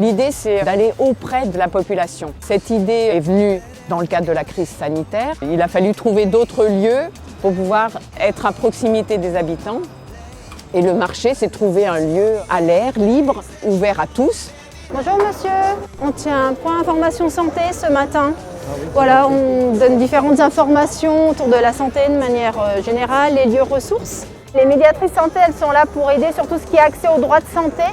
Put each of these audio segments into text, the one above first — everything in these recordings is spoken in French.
L'idée, c'est d'aller auprès de la population. Cette idée est venue dans le cadre de la crise sanitaire. Il a fallu trouver d'autres lieux pour pouvoir être à proximité des habitants. Et le marché, c'est trouver un lieu à l'air, libre, ouvert à tous. Bonjour monsieur, on tient un point information santé ce matin. Voilà, on donne différentes informations autour de la santé de manière générale, les lieux ressources. Les médiatrices santé, elles sont là pour aider sur tout ce qui est accès aux droits de santé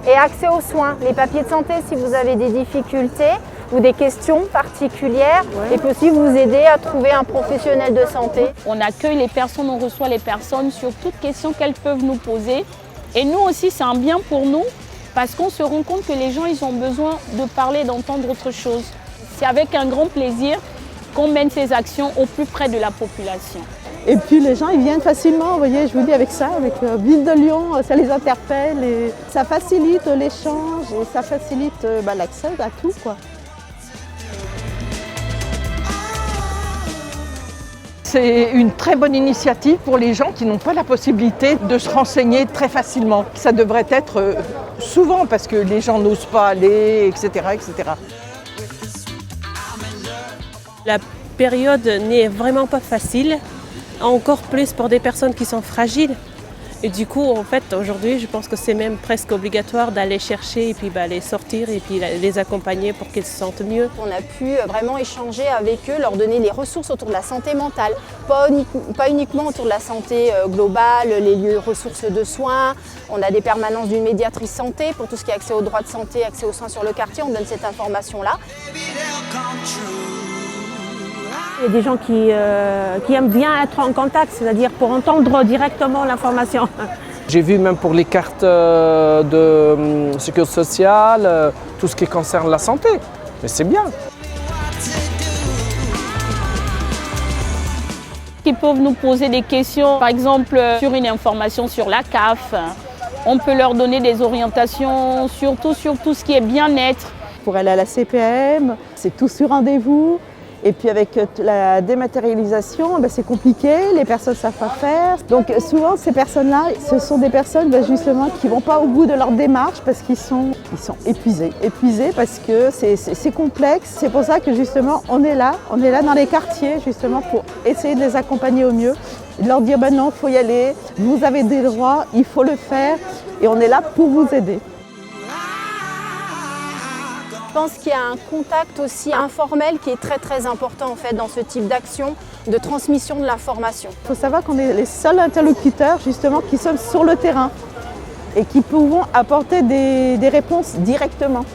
et accès aux soins. Les papiers de santé, si vous avez des difficultés ou des questions particulières, et peut aussi vous aider à trouver un professionnel de santé. On accueille les personnes, on reçoit les personnes sur toutes questions qu'elles peuvent nous poser. Et nous aussi, c'est un bien pour nous parce qu'on se rend compte que les gens, ils ont besoin de parler, d'entendre autre chose. C'est avec un grand plaisir qu'on mène ces actions au plus près de la population. Et puis les gens, ils viennent facilement, vous voyez, je vous dis avec ça, avec Ville de Lyon, ça les interpelle et ça facilite l'échange et ça facilite l'accès à tout, quoi. C'est une très bonne initiative pour les gens qui n'ont pas la possibilité de se renseigner très facilement. Ça devrait être souvent parce que les gens n'osent pas aller, etc., etc. La période n'est vraiment pas facile, encore plus pour des personnes qui sont fragiles. Et du coup, en fait, aujourd'hui, je pense que c'est même presque obligatoire d'aller chercher et puis les sortir et puis les accompagner pour qu'ils se sentent mieux. On a pu vraiment échanger avec eux, leur donner les ressources autour de la santé mentale, pas uniquement autour de la santé globale, les lieux ressources de soins. On a des permanences d'une médiatrice santé pour tout ce qui est accès aux droits de santé, accès aux soins sur le quartier, on donne cette information-là. Il y a des gens qui aiment bien être en contact, c'est-à-dire pour entendre directement l'information. J'ai vu même pour les cartes de sécurité sociale, tout ce qui concerne la santé. Mais c'est bien. Ils peuvent nous poser des questions, par exemple sur une information sur la CAF. On peut leur donner des orientations, surtout sur tout ce qui est bien-être. Pour aller à la CPAM, c'est tout sur rendez-vous. Et puis avec la dématérialisation, c'est compliqué, les personnes ne savent pas faire. Donc souvent ces personnes-là, ce sont des personnes justement qui ne vont pas au bout de leur démarche parce qu'ils sont épuisés. Épuisés parce que c'est complexe. C'est pour ça que justement on est là dans les quartiers justement pour essayer de les accompagner au mieux. De leur dire non, il faut y aller, vous avez des droits, il faut le faire et on est là pour vous aider. Je pense qu'il y a un contact aussi informel qui est très très important en fait dans ce type d'action de transmission de l'information. Il faut savoir qu'on est les seuls interlocuteurs justement qui sommes sur le terrain et qui pouvons apporter des réponses directement.